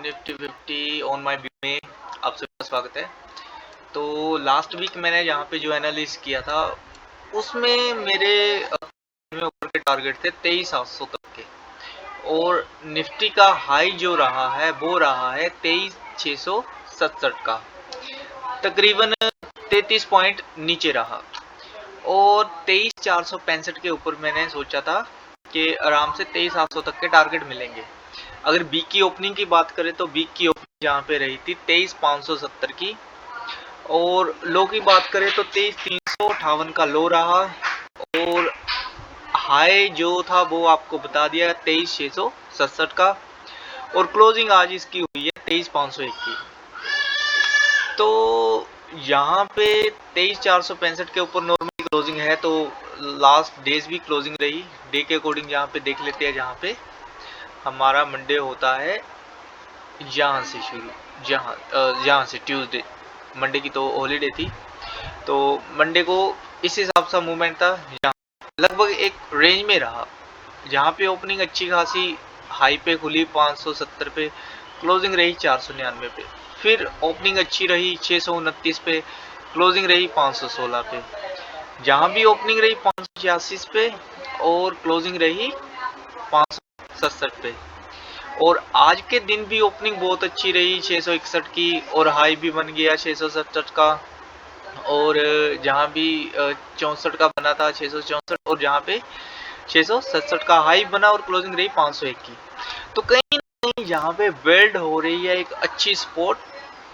Nifty 50 on my view में आप सभी का स्वागत है। तो लास्ट वीक मैंने यहाँ पे जो एनालिसिस किया था उसमें मेरे ऊपर के टारगेट थे 23,800 तक के, और निफ्टी का हाई जो रहा है वो रहा है 23,667 का, तकरीबन 33 पॉइंट नीचे रहा। और 23,465 के ऊपर मैंने सोचा था कि आराम से 23,800 तक के टारगेट मिलेंगे। अगर वीक की ओपनिंग की बात करें तो वीक की ओपनिंग यहाँ पे रही थी 23,570 की, और लो की बात करें तो 23,358 का लो रहा, और हाई जो था वो आपको बता दिया 23,667 का, और क्लोजिंग आज इसकी हुई है 23,501 की। तो यहाँ पे 23,465 के ऊपर नॉर्मली क्लोजिंग है, तो लास्ट डेज भी क्लोजिंग रही। डे के अकॉर्डिंग यहाँ पे देख लेते हैं। जहाँ पे हमारा मंडे होता है यहाँ से शुरू, यहाँ से ट्यूसडे, मंडे की तो हॉलीडे थी, तो मंडे को इस हिसाब से मूवमेंट था। यहाँ लगभग एक रेंज में रहा, जहाँ पे ओपनिंग अच्छी खासी हाई पे खुली 570 पे, क्लोजिंग रही 499 पे, फिर ओपनिंग अच्छी रही 629 पे, क्लोजिंग रही 516 पे, जहाँ भी ओपनिंग रही 586 पे और क्लोजिंग रही 567 पे। और आज के दिन भी ओपनिंग बहुत अच्छी रही 661 की, और हाई भी बन गया 667 का, और जहाँ भी 64 का बना था 664, और जहाँ पे 667 का हाई बना और क्लोजिंग रही 501 की। तो कहीं ना कहीं यहाँ पे बिल्ड हो रही है एक अच्छी स्पॉट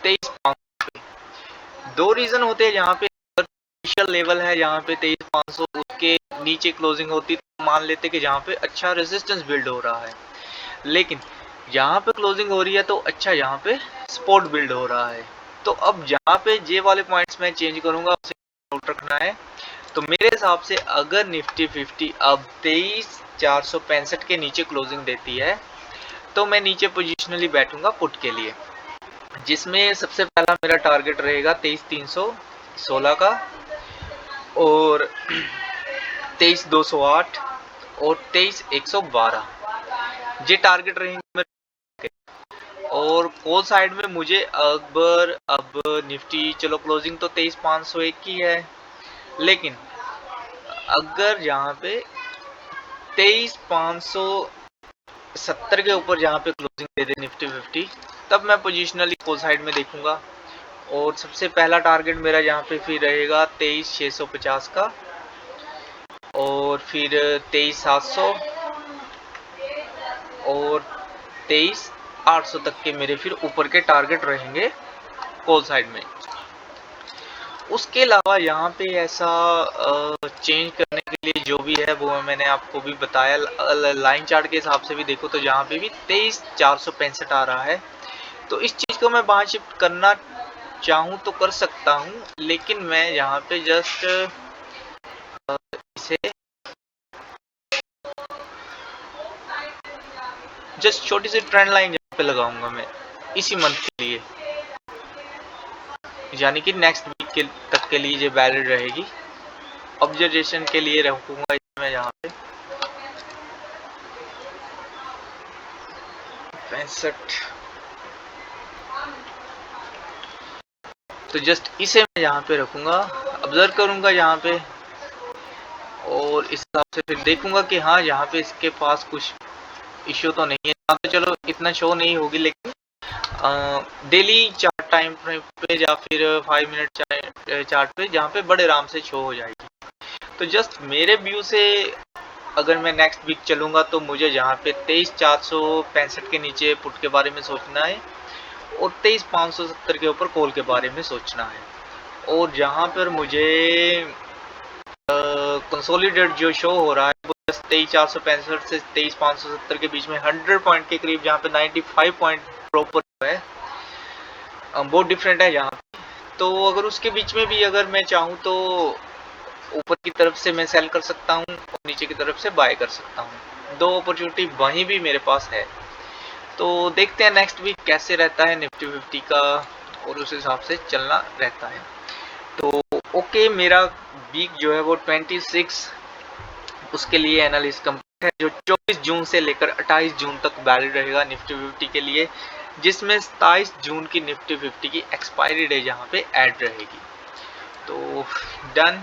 23,500 पे। दो रीजन होते हैं। यहाँ पे इनिशियल लेवल है जहाँ पे 23,500, उसके नीचे क्लोजिंग होती तो मान लेते कि जहाँ पे अच्छा रेजिस्टेंस बिल्ड हो रहा है, लेकिन यहाँ पे क्लोजिंग हो रही है तो अच्छा यहाँ पे स्पॉट बिल्ड हो रहा है। तो अब जहाँ पे जे वाले पॉइंट्स मैं चेंज करूंगा उसे नोट रखना है। तो मेरे हिसाब से अगर निफ्टी 50 अब 23,465 के नीचे क्लोजिंग देती है तो मैं नीचे पोजिशनली बैठूंगा पुट के लिए, जिसमें सबसे पहला मेरा टारगेट रहेगा 23,316 का, और 23,208 और 23,112 ये टारगेट रहेंगे मेरे। और कॉल साइड में मुझे अब निफ्टी, चलो क्लोजिंग तो 23,501 की है, लेकिन अगर यहाँ पे 23,570 के ऊपर जहाँ पे क्लोजिंग दे दे निफ्टी 50, तब मैं पोजिशनली कॉल साइड में देखूंगा। और सबसे पहला टारगेट मेरा यहाँ पे फिर रहेगा 23,650 का, और फिर 23,700 और 23,800 तक के मेरे फिर ऊपर के टारगेट रहेंगे कॉल साइड में। उसके अलावा यहाँ पे ऐसा चेंज करने के लिए जो भी है वो मैंने आपको भी बताया। लाइन चार्ट के हिसाब से भी देखो तो यहाँ पे भी 23,465 आ रहा है। तो इस चीज को मैं बाहर शिफ्ट करना चाहूँ तो कर सकता हूँ, लेकिन मैं यहाँ पे जस्ट छोटी सी ट्रेंड लाइन यहाँ पे लगाऊंगा मैं इसी मंथ के लिए, यानी कि नेक्स्ट वीक तक के लिए ये वैलिड रहेगी। ऑब्जर्वेशन के लिए रखूंगा मैं यहाँ पे 65। तो जस्ट इसे मैं यहाँ पे रखूंगा, ऑब्जर्व करूंगा यहाँ पे, और इस हिसाब से फिर देखूंगा कि हाँ यहाँ पे इसके पास कुछ इश्यू तो नहीं है। तो चलो इतना शो नहीं होगी, लेकिन डेली चार्ट टाइम पे या फिर 5 मिनट चार्ट पे जहाँ पे बड़े आराम से शो हो जाएगी। तो जस्ट मेरे व्यू से अगर मैं नेक्स्ट वीक चलूंगा तो मुझे यहाँ पे 23,465 के नीचे पुट के बारे में सोचना है, और 23,570 के ऊपर कॉल के बारे में सोचना है। और जहाँ पर मुझे कंसोलिडेट जो शो हो रहा है वो 23,465 से 23,570 के बीच में 100 पॉइंट के करीब, जहाँ पे 95 पॉइंट प्रॉपर है, बहुत डिफरेंट है यहाँ पे। तो अगर उसके बीच में भी अगर मैं चाहूँ तो ऊपर की तरफ से मैं सेल कर सकता हूँ और नीचे की तरफ से बाय कर सकता हूँ। दो अपॉर्चुनिटी वहीं भी मेरे पास है। तो देखते हैं नेक्स्ट वीक कैसे रहता है निफ्टी 50 का, और उस हिसाब से चलना रहता है। तो ओके, मेरा वीक जो है वो 26 उसके लिए एनालिसिस कंप्लीट है, जो 24 जून से लेकर 28 जून तक वैलिड रहेगा निफ्टी 50 के लिए। जिसमें 27 जून की निफ्टी 50 की एक्सपायरी डे यहाँ पे ऐड रहेगी। तो डन,